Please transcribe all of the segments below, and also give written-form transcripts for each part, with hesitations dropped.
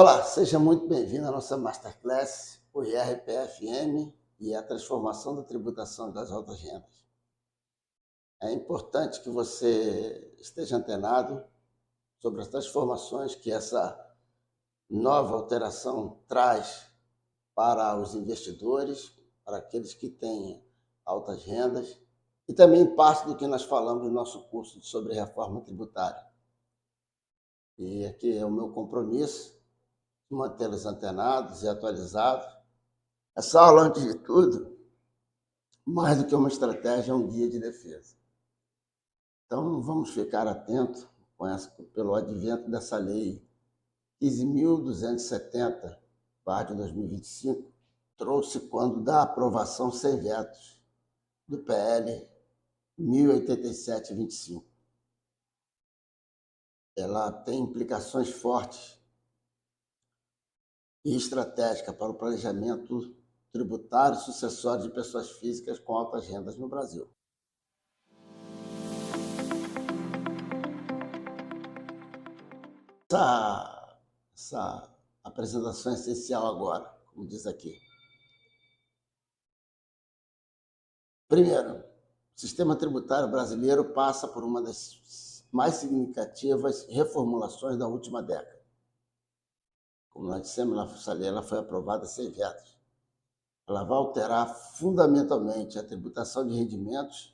Olá, seja muito bem-vindo à nossa Masterclass, o IRPFM e a transformação da tributação das altas rendas. É importante que você esteja antenado sobre as transformações que essa nova alteração traz para os investidores, para aqueles que têm altas rendas, e também parte do que nós falamos no nosso curso sobre reforma tributária. E aqui é o meu compromisso de mantê-los antenados e atualizados. Essa aula, antes de tudo, mais do que uma estratégia, é um guia de defesa. Então, vamos ficar atentos pelo advento dessa lei 15.270, de 2025, trouxe quando da aprovação sem vetos do PL 1087-25. Ela tem implicações fortes e estratégicas para o planejamento tributário sucessório de pessoas físicas com altas rendas no Brasil. Essa apresentação é essencial agora, como diz aqui. Primeiro, o sistema tributário brasileiro passa por uma das mais significativas reformulações da última década. Como nós dissemos, essa lei ela foi aprovada sem vetos. Ela vai alterar fundamentalmente a tributação de rendimentos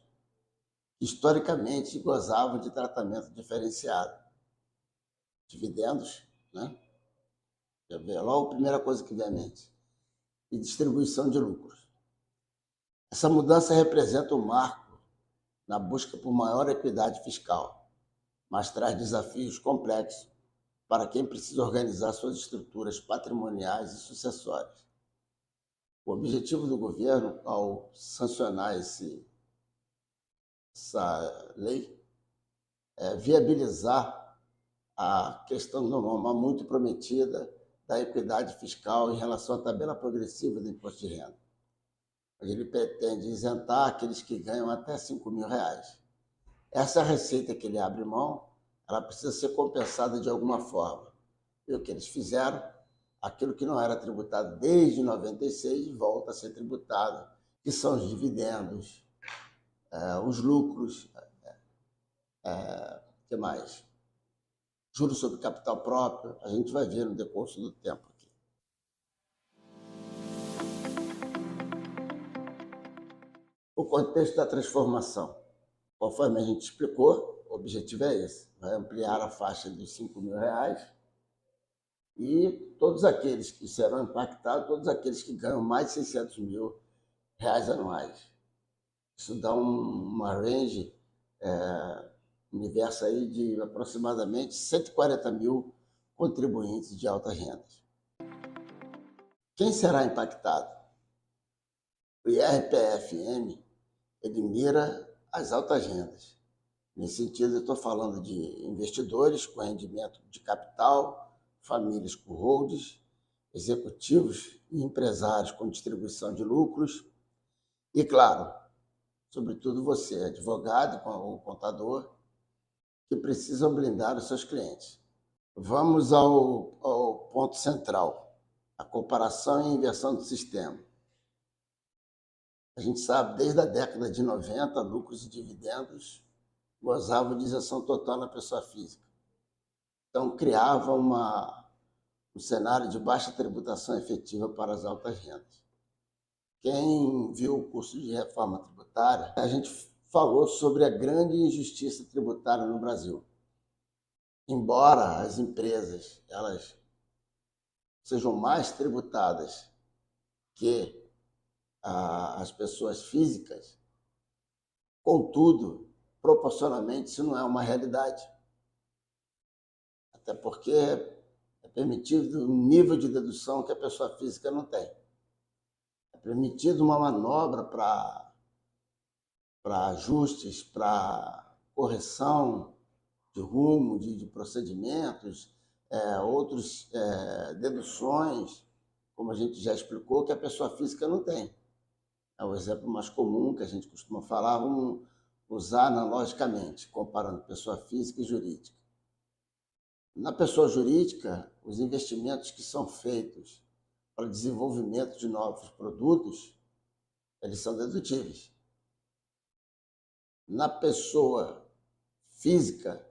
que historicamente gozavam de tratamento diferenciado. Dividendos, né? Logo a primeira coisa que vem à mente. E distribuição de lucros. Essa mudança representa um marco na busca por maior equidade fiscal, mas traz desafios complexos para quem precisa organizar suas estruturas patrimoniais e sucessórias. O objetivo do governo, ao sancionar essa lei, é viabilizar a questão normal muito prometida da equidade fiscal em relação à tabela progressiva do imposto de renda. Ele pretende isentar aqueles que ganham até R$5.000. Essa receita que ele abre mão, ela precisa ser compensada de alguma forma. E o que eles fizeram, aquilo que não era tributado desde 96 volta a ser tributado, que são os dividendos, os lucros, o que mais? Juros sobre capital próprio, a gente vai ver no decurso do tempo aqui. O contexto da transformação. Conforme a gente explicou, o objetivo é esse, vai ampliar a faixa dos R$5.000 e todos aqueles que serão impactados, todos aqueles que ganham mais de R$600.000 anuais. Isso dá uma range, universo aí de aproximadamente 140 mil contribuintes de altas rendas. Quem será impactado? O IRPFM, ele mira as altas rendas. Nesse sentido, eu estou falando de investidores com rendimento de capital, famílias com holdings, executivos e empresários com distribuição de lucros e, claro, sobretudo você, advogado ou contador, que precisam blindar os seus clientes. Vamos ao ponto central, a comparação e a inversão do sistema. A gente sabe, desde a década de 90, lucros e dividendos gozavam de isenção total na pessoa física. Então, criava um cenário de baixa tributação efetiva para as altas rendas. Quem viu o curso de reforma tributária, a gente falou sobre a grande injustiça tributária no Brasil. Embora as empresas elas sejam mais tributadas que as pessoas físicas, contudo, proporcionalmente, isso não é uma realidade. Até porque é permitido um nível de dedução que a pessoa física não tem. É permitido uma manobra para ajustes, para correção de rumo, de procedimentos, outras deduções, como a gente já explicou, que a pessoa física não tem. É o exemplo mais comum que a gente costuma falar, vamos usar analogicamente, comparando pessoa física e jurídica. Na pessoa jurídica, os investimentos que são feitos para desenvolvimento de novos produtos, eles são dedutíveis. Na pessoa física,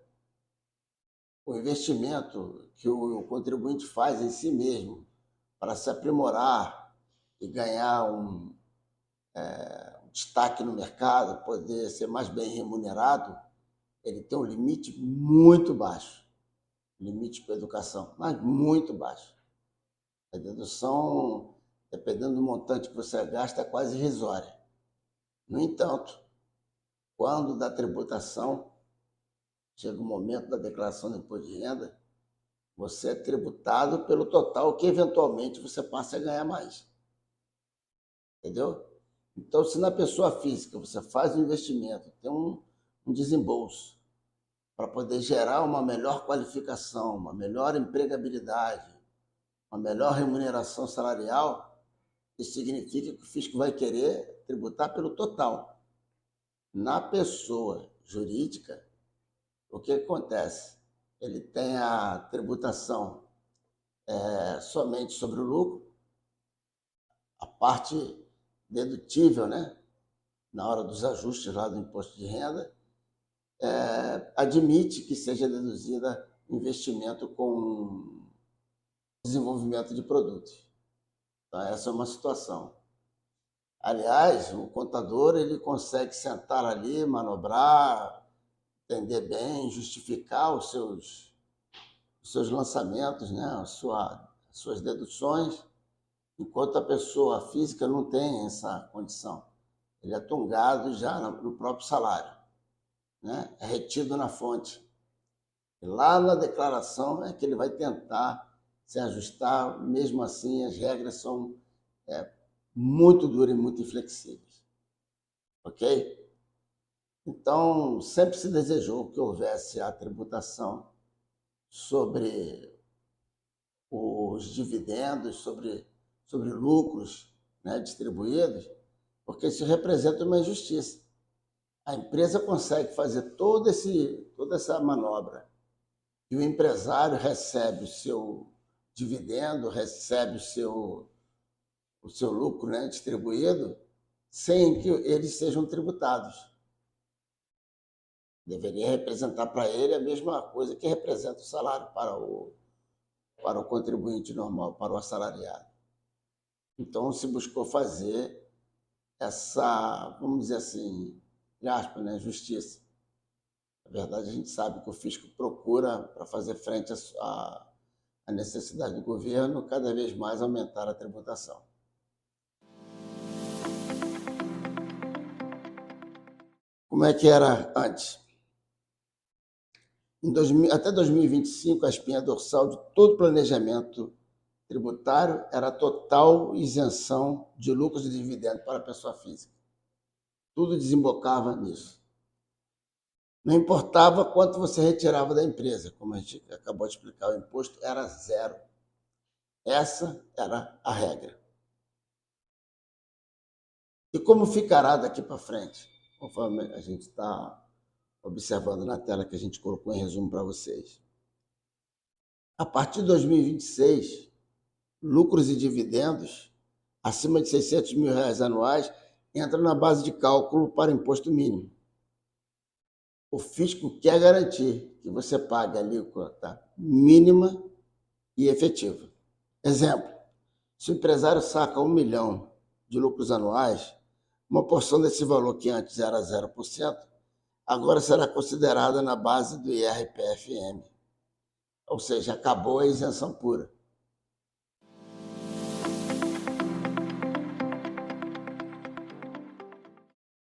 o investimento que o contribuinte faz em si mesmo para se aprimorar e ganhar um destaque no mercado, poder ser mais bem remunerado, ele tem um limite muito baixo, limite para a educação, mas muito baixo. A dedução, dependendo do montante que você gasta, é quase irrisória. No entanto, quando da tributação, chega o momento da declaração do imposto de renda, você é tributado pelo total que eventualmente você passa a ganhar mais. Entendeu? Então, se na pessoa física você faz um investimento, tem um desembolso para poder gerar uma melhor qualificação, uma melhor empregabilidade, uma melhor remuneração salarial, isso significa que o fisco vai querer tributar pelo total. Na pessoa jurídica, o que acontece? Ele tem a tributação somente sobre o lucro, a parte dedutível, né? Na hora dos ajustes lá do imposto de renda, admite que seja deduzida investimento com desenvolvimento de produtos. Então, essa é uma situação. Aliás, o contador ele consegue sentar ali, manobrar, entender bem, justificar os seus lançamentos, né? As suas deduções, enquanto a pessoa física não tem essa condição. Ele é tongado já no próprio salário, né? É retido na fonte. E lá na declaração é que ele vai tentar se ajustar, mesmo assim as regras são muito duras e muito inflexíveis. Ok? Então, sempre se desejou que houvesse a tributação sobre os dividendos, sobre lucros, né, distribuídos, porque isso representa uma injustiça. A empresa consegue fazer toda essa manobra e o empresário recebe o seu dividendo, recebe o seu lucro, né, distribuído, sem que eles sejam tributados. Deveria representar para ele a mesma coisa que representa o salário para o contribuinte normal, para o assalariado. Então, se buscou fazer essa, vamos dizer assim, entre aspas, né, justiça. Na verdade, a gente sabe que o fisco procura, para fazer frente à necessidade do governo, cada vez mais aumentar a tributação. Como é que era antes? Até 2025, a espinha dorsal de todo planejamento tributário era a total isenção de lucros e dividendos para a pessoa física. Tudo desembocava nisso. Não importava quanto você retirava da empresa, como a gente acabou de explicar, o imposto era zero. Essa era a regra. E como ficará daqui para frente? Conforme a gente está observando na tela que a gente colocou em resumo para vocês. A partir de 2026, lucros e dividendos acima de R$600 mil anuais entram na base de cálculo para imposto mínimo. O fisco quer garantir que você pague a alíquota mínima e efetiva. Exemplo, se o empresário saca 1 milhão de lucros anuais, uma porção desse valor que antes era 0%, agora será considerada na base do IRPF-M. Ou seja, acabou a isenção pura.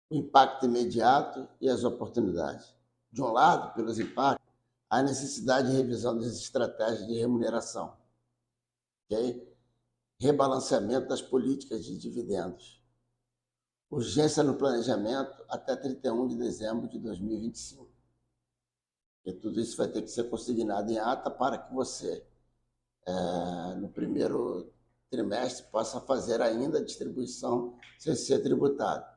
O impacto imediato e as oportunidades. De um lado, pelos impactos, há necessidade de revisão das estratégias de remuneração. Okay? Rebalanceamento das políticas de dividendos. Urgência no planejamento até 31 de dezembro de 2025. E tudo isso vai ter que ser consignado em ata para que você, no primeiro trimestre, possa fazer ainda a distribuição sem ser tributado.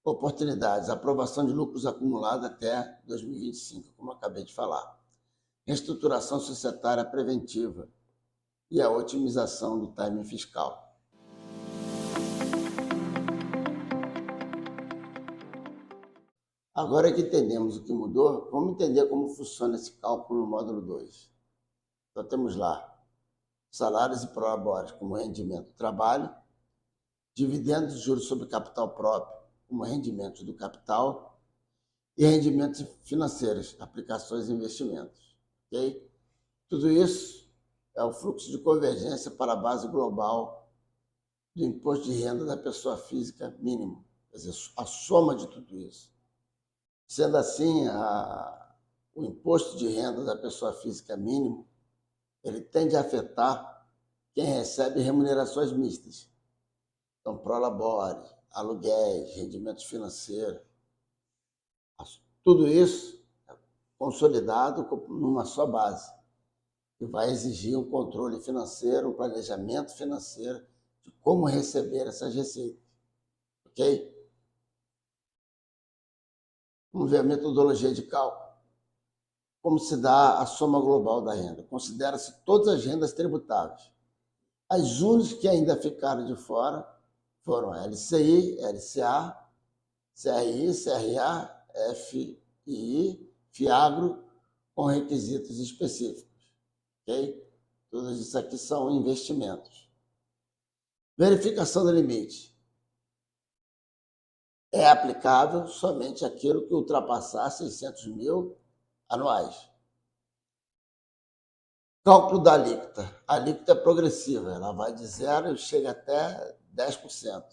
Oportunidades, aprovação de lucros acumulados até 2025, como acabei de falar. reestruturação societária preventiva e a otimização do timing fiscal. Agora que entendemos o que mudou, vamos entender como funciona esse cálculo no módulo 2. Então temos lá salários e prolabores como rendimento do trabalho, dividendos e juros sobre capital próprio como rendimentos do capital e rendimentos financeiros, aplicações e investimentos. Okay? Tudo isso é o fluxo de convergência para a base global do imposto de renda da pessoa física mínimo, quer dizer, a soma de tudo isso. Sendo assim, o imposto de renda da pessoa física mínimo, ele tende a afetar quem recebe remunerações mistas. Então, prolabore, aluguéis, rendimentos financeiros, tudo isso é consolidado numa só base, que vai exigir um controle financeiro, um planejamento financeiro de como receber essas receitas. Ok? Vamos ver a metodologia de cálculo. Como se dá a soma global da renda? Considera-se todas as rendas tributáveis. As únicas que ainda ficaram de fora foram a LCI, LCA, CRI, CRA, FII, FIAGRO, com requisitos específicos. Okay? Tudo isso aqui são investimentos. Verificação do limite. É aplicável somente aquilo que ultrapassar 600 mil anuais. Cálculo da alíquota. A alíquota é progressiva, ela vai de 0 e chega até 10%.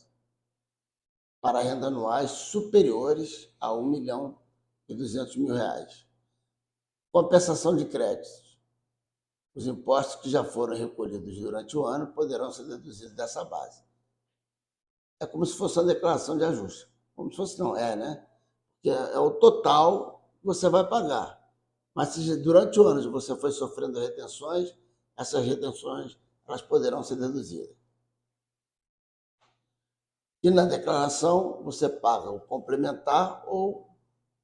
Para rendas anuais superiores a R$ 1.200.000. Compensação de créditos. Os impostos que já foram recolhidos durante o ano poderão ser deduzidos dessa base. É como se fosse uma declaração de ajuste. Como se fosse, não é, né? Porque é o total que você vai pagar. Mas se durante o ano você foi sofrendo retenções, essas retenções elas poderão ser deduzidas. E na declaração você paga o complementar ou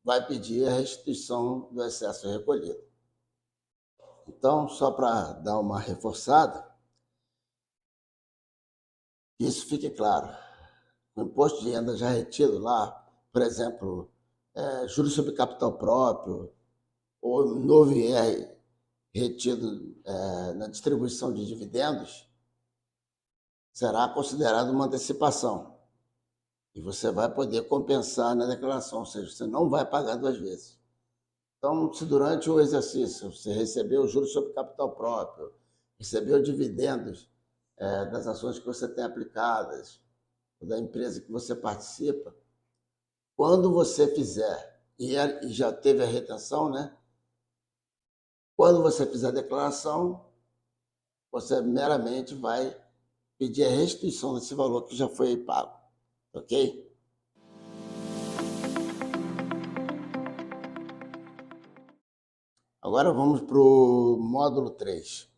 vai pedir a restituição do excesso recolhido. Então, só para dar uma reforçada, que isso fique claro. O imposto de renda já retido lá, por exemplo, juros sobre capital próprio, ou novo IR retido na distribuição de dividendos, será considerado uma antecipação. E você vai poder compensar na declaração, ou seja, você não vai pagar duas vezes. Então, se durante o exercício você recebeu juros sobre capital próprio, recebeu dividendos das ações que você tem aplicadas, da empresa que você participa, quando você fizer, e já teve a retenção, né? Quando você fizer a declaração, você meramente vai pedir a restituição desse valor que já foi pago, ok? Agora vamos para o módulo 3.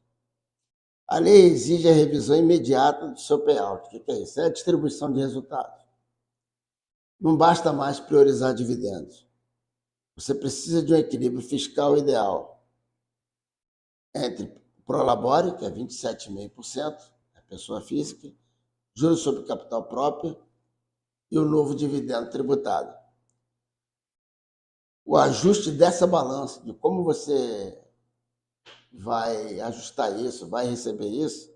A lei exige a revisão imediata do seu payout. O que é isso? É a distribuição de resultados. Não basta mais priorizar dividendos. Você precisa de um equilíbrio fiscal ideal entre prolabore, que é 27,5%, a pessoa física, juros sobre capital próprio e o novo dividendo tributado. O ajuste dessa balança, de como você vai ajustar isso, vai receber isso,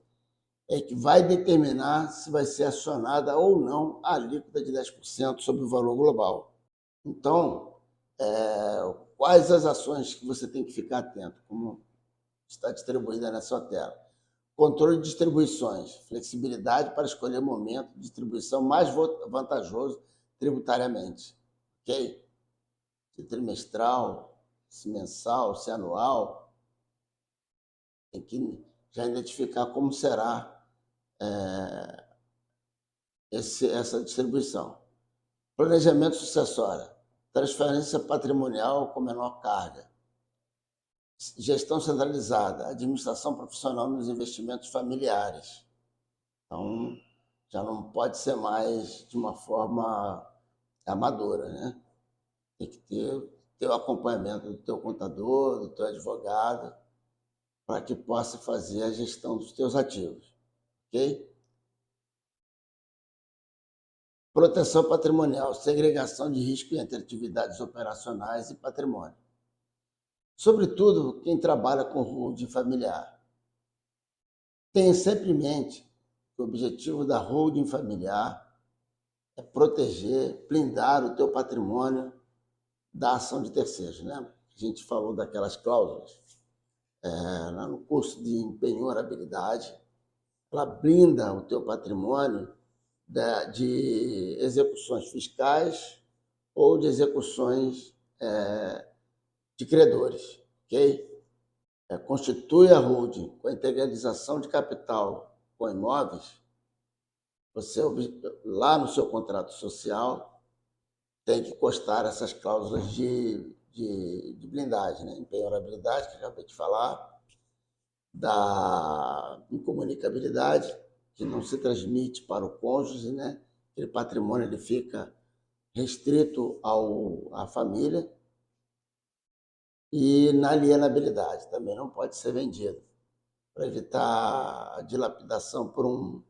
é que vai determinar se vai ser acionada ou não a alíquota de 10% sobre o valor global. Então, quais as ações que você tem que ficar atento, como está distribuída na sua tela? Controle de distribuições, flexibilidade para escolher o momento de distribuição mais vantajoso tributariamente. Ok? Se trimestral, se mensal, se anual, tem que já identificar como será essa distribuição. Planejamento sucessório, transferência patrimonial com menor carga, gestão centralizada, administração profissional nos investimentos familiares. Então, já não pode ser mais de uma forma amadora, né? Tem que ter ter o acompanhamento do teu contador, do teu advogado, para que possa fazer a gestão dos teus ativos, ok? Proteção patrimonial, segregação de risco entre atividades operacionais e patrimônio. Sobretudo, quem trabalha com holding familiar. Tenha sempre em mente que o objetivo da holding familiar é proteger, blindar o teu patrimônio da ação de terceiros, né? A gente falou daquelas cláusulas lá no curso de empenhorabilidade. Ela blinda o teu patrimônio de execuções fiscais ou de execuções de credores, ok? Constitui a holding com a integralização de capital com imóveis, você, lá no seu contrato social, tem que constar essas cláusulas de blindagem, né? Empenhorabilidade, que eu acabei de falar, da incomunicabilidade, que não se transmite para o cônjuge, né? Aquele patrimônio ele fica restrito à família, e na alienabilidade, também não pode ser vendido, para evitar a dilapidação por um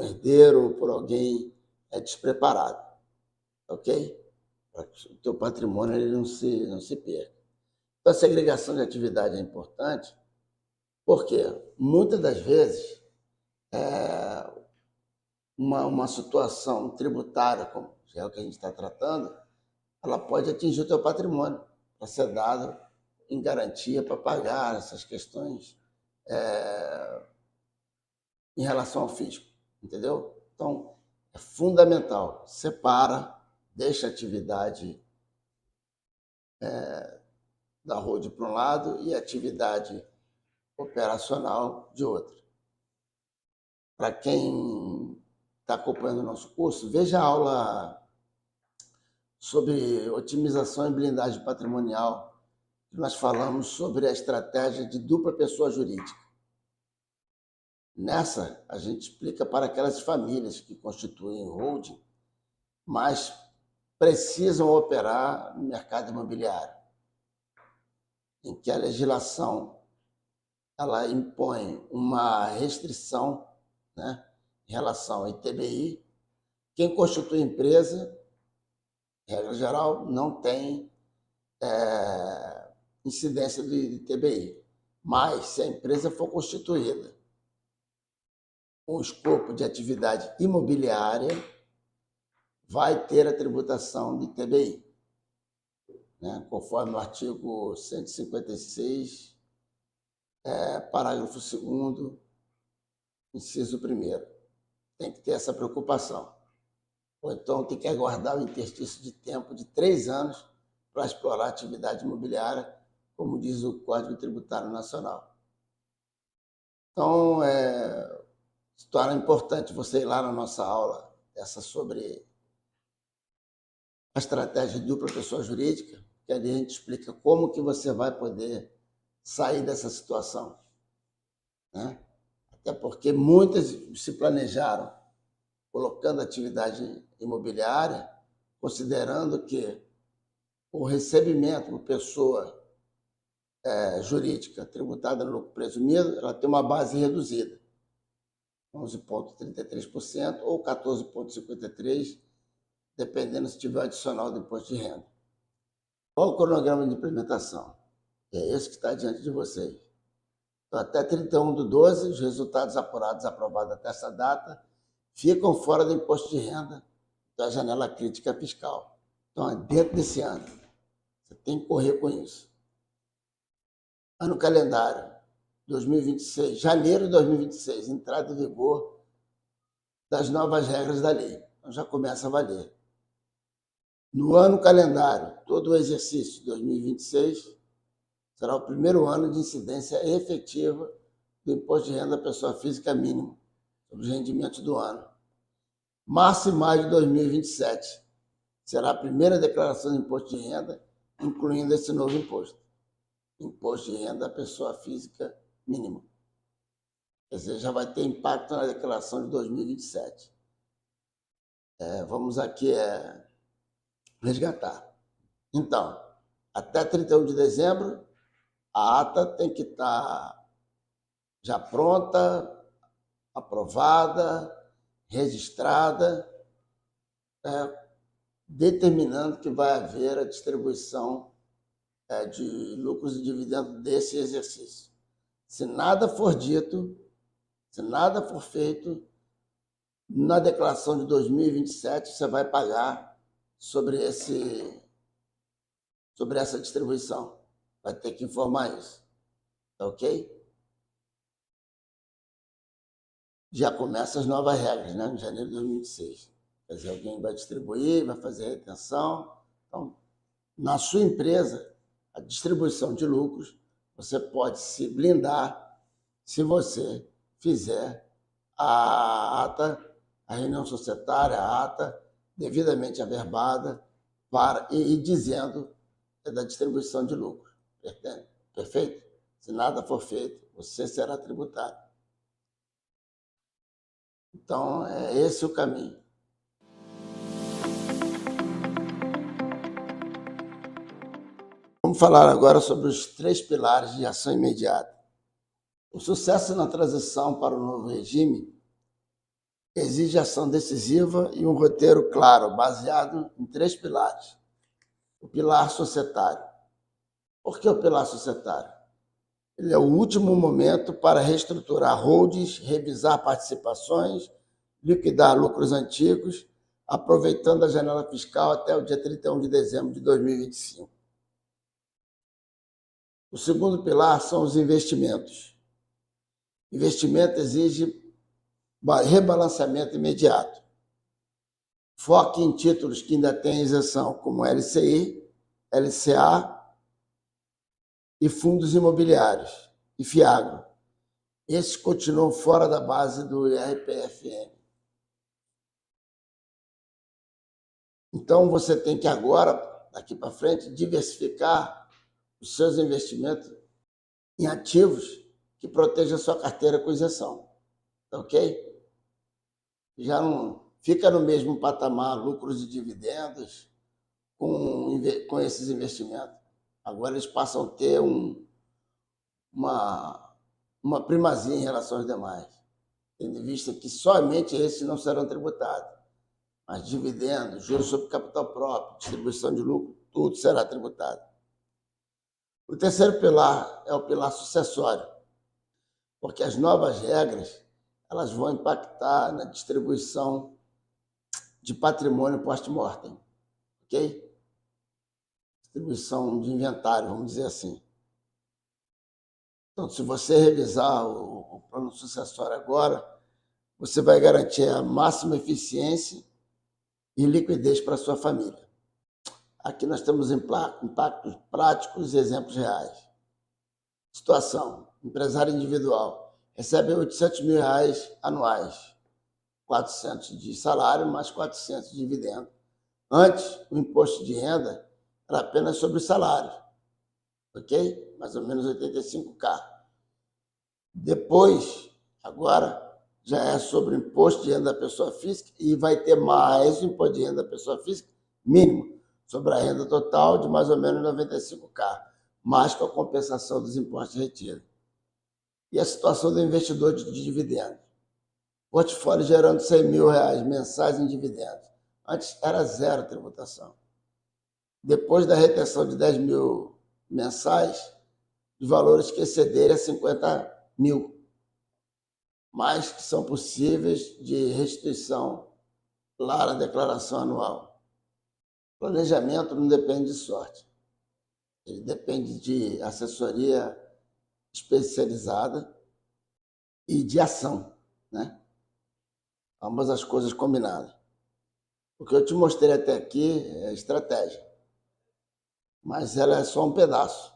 herdeiro ou por alguém despreparado, ok? Para que o teu patrimônio ele não se perca. Então, a segregação de atividade é importante, porque muitas das vezes uma situação tributária, como já é o que a gente está tratando, ela pode atingir o teu patrimônio, para ser dado em garantia para pagar essas questões em relação ao fisco, entendeu? Então, é fundamental, separa, deixa a atividade da holding para um lado e a atividade operacional de outro. Para quem está acompanhando o nosso curso, veja a aula sobre otimização e blindagem patrimonial, que nós falamos sobre a estratégia de dupla pessoa jurídica. Nessa, a gente explica para aquelas famílias que constituem holding, mas precisam operar no mercado imobiliário, em que a legislação ela impõe uma restrição, né, em relação ao ITBI. Quem constitui empresa, regra geral, não tem incidência do ITBI. Mas, se a empresa for constituída com o escopo de atividade imobiliária, vai ter a tributação do ITBI, né? Conforme o artigo 156, parágrafo 2º, inciso 1º. Tem que ter essa preocupação. Ou então tem que aguardar o interstício de tempo de 3 anos para explorar a atividade imobiliária, como diz o Código Tributário Nacional. Então, se torna importante você ir lá na nossa aula, essa sobre a estratégia de dupla pessoa jurídica, que ali a gente explica como que você vai poder sair dessa situação, né? Até porque muitas se planejaram colocando atividade imobiliária, considerando que o recebimento por pessoa jurídica tributada no lucro presumido, ela tem uma base reduzida, 11,33% ou 14,53%, dependendo se tiver adicional do imposto de renda. Qual o cronograma de implementação? É esse que está diante de vocês. Então, até 31/12, os resultados apurados aprovados até essa data ficam fora do imposto de renda da janela crítica fiscal. Então, é dentro desse ano. Você tem que correr com isso. Ano calendário, 2026, janeiro de 2026, entrada em vigor das novas regras da lei. Então, já começa a valer. No ano calendário, todo o exercício de 2026 será o primeiro ano de incidência efetiva do imposto de renda da pessoa física mínimo sobre os rendimentos do ano. Março e maio de 2027 será a primeira declaração de imposto de renda, incluindo esse novo imposto. Imposto de renda da pessoa física mínimo. Quer dizer, já vai ter impacto na declaração de 2027. Vamos aqui resgatar. Então, até 31 de dezembro, a ata tem que estar já pronta, aprovada, registrada, determinando que vai haver a distribuição de lucros e dividendos desse exercício. Se nada for dito, se nada for feito, na declaração de 2027 você vai pagar sobre essa distribuição. Vai ter que informar isso. Tá ok? Já começam as novas regras, né? Em janeiro de 2026. Quer dizer, alguém vai distribuir, vai fazer a retenção. Então, na sua empresa, a distribuição de lucros, você pode se blindar se você fizer a ata, a reunião societária, a ata devidamente averbada e dizendo da distribuição de lucros. Perfeito? Se nada for feito, você será tributado. Então, é esse o caminho. Vamos falar agora sobre os 3 pilares de ação imediata. O sucesso na transição para o novo regime exige ação decisiva e um roteiro claro, baseado em 3 pilares. O pilar societário. Por que o pilar societário? Ele é o último momento para reestruturar holdings, revisar participações, liquidar lucros antigos, aproveitando a janela fiscal até o dia 31 de dezembro de 2025. O segundo pilar são os investimentos. Investimento exige rebalanceamento imediato. Foque em títulos que ainda têm isenção, como LCI, LCA e fundos imobiliários, e FIAGRO. Esses continuam fora da base do IRPFM. Então, você tem que agora, daqui para frente, diversificar os seus investimentos em ativos que protejam a sua carteira com isenção. Ok? Já não fica no mesmo patamar lucros e dividendos com esses investimentos. Agora eles passam a ter uma primazia em relação aos demais, tendo em vista que somente esses não serão tributados. Mas dividendos, juros sobre capital próprio, distribuição de lucro, tudo será tributado. O terceiro pilar é o pilar sucessório, porque as novas regras elas vão impactar na distribuição de patrimônio post-mortem, ok? Distribuição de inventário, vamos dizer assim. Então, se você revisar o plano sucessório agora, você vai garantir a máxima eficiência e liquidez para a sua família. Aqui nós temos impactos práticos e exemplos reais. Situação: empresário individual recebe R$800 mil anuais, 400 de salário mais 400 de dividendo. Antes, o imposto de renda era apenas sobre o salário, ok? Mais ou menos 85K. Depois, agora, já é sobre o imposto de renda da pessoa física e vai ter mais o imposto de renda da pessoa física mínimo sobre a renda total de mais ou menos 95K, mais com a compensação dos impostos retidos. E a situação do investidor de dividendos. Portfólio gerando R$100 mil mensais em dividendos. Antes era zero tributação. Depois da retenção de 10 mil mensais, os valores que excederem a 50 mil, mas que são possíveis de restituição lá na declaração anual. Planejamento não depende de sorte. Ele depende de assessoria especializada e de ação, né? Ambas as coisas combinadas. O que eu te mostrei até aqui é estratégia, mas ela é só um pedaço.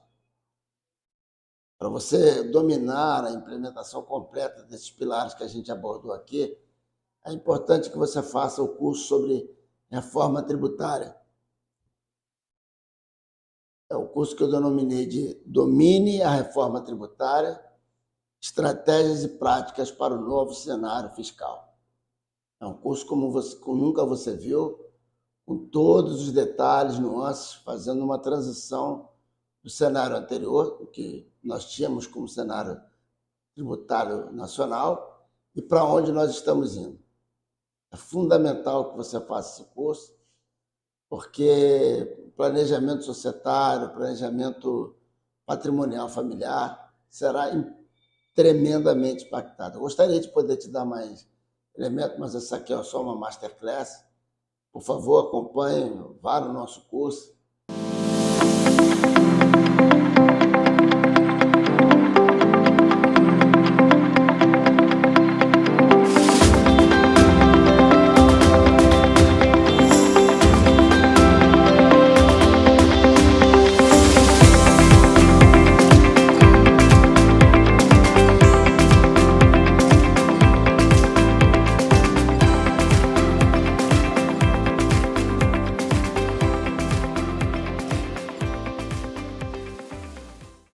Para você dominar a implementação completa desses pilares que a gente abordou aqui, é importante que você faça o curso sobre reforma tributária. É o curso que eu denominei de Domine a Reforma Tributária, Estratégias e Práticas para o Novo Cenário Fiscal. É um curso como nunca você viu, com todos os detalhes, nuances, fazendo uma transição do cenário anterior, o que nós tínhamos como cenário tributário nacional, e para onde nós estamos indo. É fundamental que você faça esse curso, porque planejamento societário, planejamento patrimonial familiar será tremendamente impactado. Eu gostaria de poder te dar mais elementos, mas essa aqui é só uma masterclass. Por favor, acompanhe, vá no nosso curso.